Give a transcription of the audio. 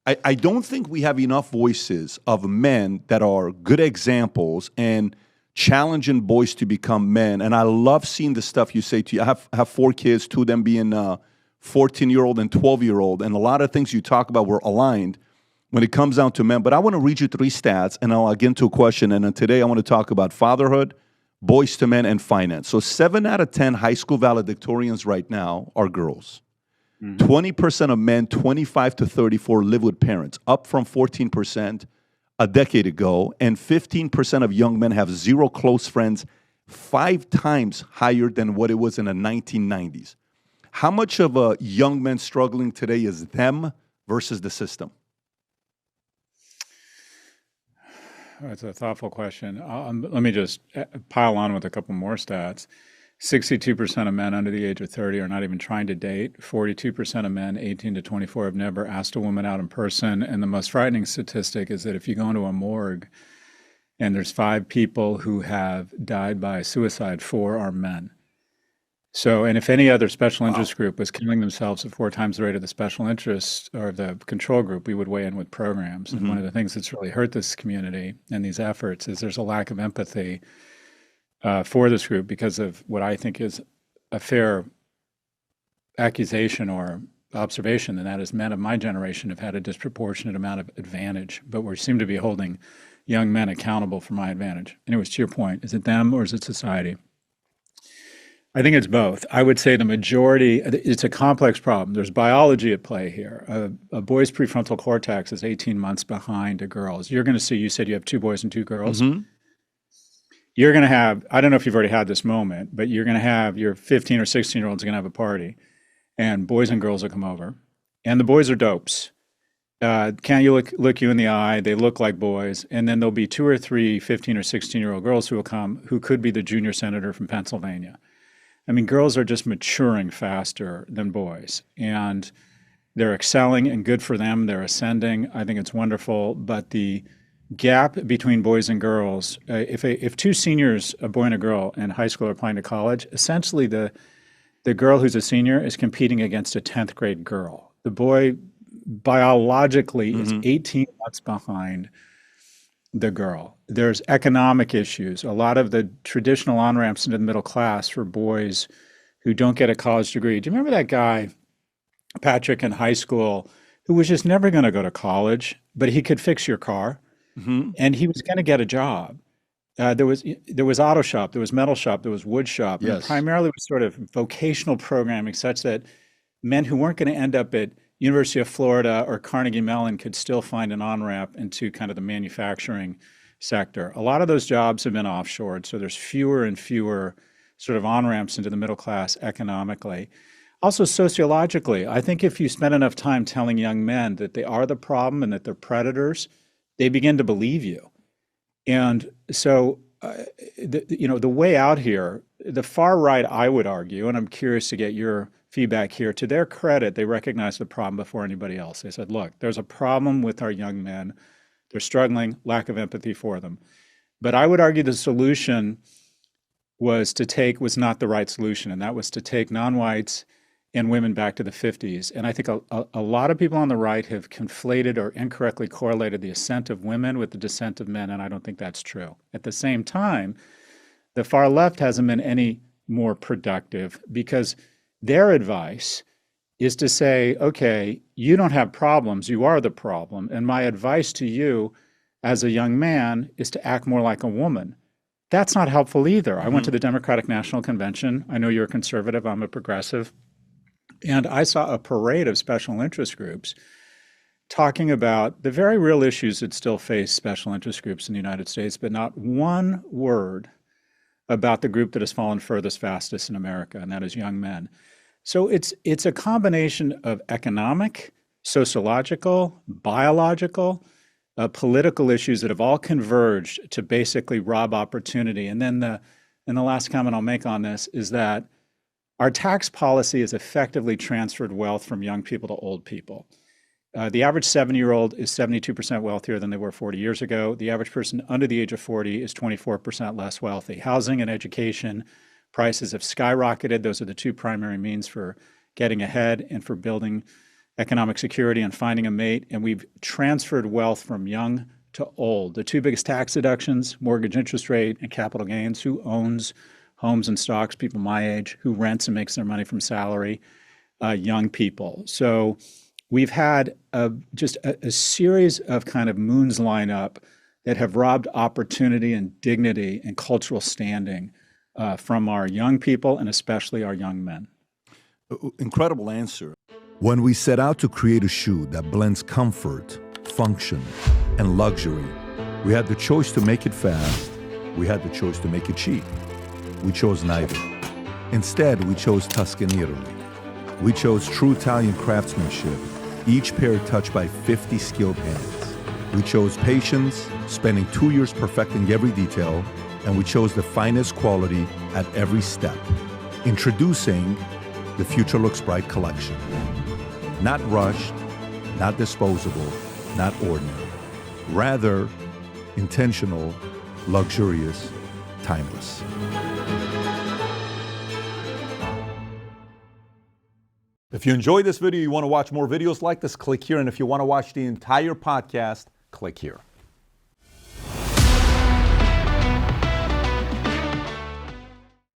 I don't think we have enough voices of men that are good examples and challenging boys to become men. And I love seeing the stuff you say to you. I have 4 kids, 2 of them being 14-year-old and 12-year-old. And a lot of things you talk about were aligned when it comes down to men. But I want to read you 3 stats, and I'll get into a question. And then today I want to talk about fatherhood, boys to men, and finance. So 7 out of 10 high school valedictorians right now are girls. 20% of men 25 to 34 live with parents, up from 14% a decade ago. And 15% of young men have 0 close friends, 5 times higher than what it was in the 1990s. How much of a young man struggling today is them versus the system? That's a thoughtful question. Let me just pile on with a couple more stats. 62% of men under the age of 30 are not even trying to date. 42% of men 18 to 24 have never asked a woman out in person. And the most frightening statistic is that if you go into a morgue and there's 5 people who have died by suicide, 4 are men. So, and if any other special interest group was killing themselves at 4 times the rate of the special interest or the control group, we would weigh in with programs. And one of the things that's really hurt this community and these efforts is there's a lack of empathy for this group because of what I think is a fair accusation or observation, and that is men of my generation have had a disproportionate amount of advantage, but we seem to be holding young men accountable for my advantage. Anyways, to your point, is it them or is it society? I think it's both. I would say the majority, it's a complex problem. There's biology at play here. A boy's prefrontal cortex is 18 months behind a girl's. You're going to see, you said you have 2 boys and 2 girls. You're going to have, I don't know if you've already had this moment, but you're going to have your 15 or 16-year-olds are going to have a party and boys and girls will come over and the boys are dopes. Can't you look you in the eye? They look like boys. And then there'll be 2 or 3 15 or 16-year-old girls who will come who could be the junior senator from Pennsylvania. I mean, girls are just maturing faster than boys and they're excelling and good for them. They're ascending. I think it's wonderful. But the gap between boys and girls, if 2 seniors, a boy and a girl in high school are applying to college, essentially the girl who's a senior is competing against a 10th grade girl. The boy biologically is 18 months behind the girl. There's economic issues. A lot of the traditional on-ramps into the middle class for boys who don't get a college degree. Do you remember that guy, Patrick, in high school, who was just never going to go to college, but he could fix your car? And he was going to get a job. There was auto shop, there was metal shop, there was wood shop, and primarily it was sort of vocational programming such that men who weren't going to end up at University of Florida or Carnegie Mellon could still find an on-ramp into kind of the manufacturing sector. A lot of those jobs have been offshored, so there's fewer and fewer sort of on-ramps into the middle class economically. Also sociologically, I think if you spend enough time telling young men that they are the problem and that they're predators, they begin to believe you. And so, the way out here, the far right, I would argue, and I'm curious to get your feedback here, to their credit, they recognized the problem before anybody else. They said, look, there's a problem with our young men. They're struggling, lack of empathy for them. But I would argue the solution was not the right solution, and that was to take non-whites and women back to the 50s. And I think a lot of people on the right have conflated or incorrectly correlated the ascent of women with the descent of men, and I don't think that's true. At the same time, the far left hasn't been any more productive because their advice is to say, okay, you don't have problems, you are the problem, and my advice to you as a young man is to act more like a woman. That's not helpful either. I went to the Democratic National Convention. I know you're a conservative, I'm a progressive. And I saw a parade of special interest groups talking about the very real issues that still face special interest groups in the United States, but not one word about the group that has fallen furthest fastest in America, and that is young men. So it's a combination of economic, sociological, biological, political issues that have all converged to basically rob opportunity. And then the last comment I'll make on this is that our tax policy has effectively transferred wealth from young people to old people. The average 70-year-old is 72% wealthier than they were 40 years ago. The average person under the age of 40 is 24% less wealthy. Housing and education prices have skyrocketed. Those are the 2 primary means for getting ahead and for building economic security and finding a mate, and we've transferred wealth from young to old. The two biggest tax deductions, mortgage interest rate and capital gains. Who owns homes and stocks? People my age. Who rents and makes their money from salary? Young people. So we've had just a series of kind of moons line up that have robbed opportunity and dignity and cultural standing from our young people and especially our young men. Incredible answer. When we set out to create a shoe that blends comfort, function, and luxury, we had the choice to make it fast. We had the choice to make it cheap. We chose neither. Instead, we chose Tuscany, Italy. We chose true Italian craftsmanship, each pair touched by 50 skilled hands. We chose patience, spending 2 years perfecting every detail, and we chose the finest quality at every step. Introducing the Future Looks Bright collection. Not rushed, not disposable, not ordinary. Rather, intentional, luxurious, timeless. If you enjoyed this video, you want to watch more videos like this, click here. And if you want to watch the entire podcast, click here.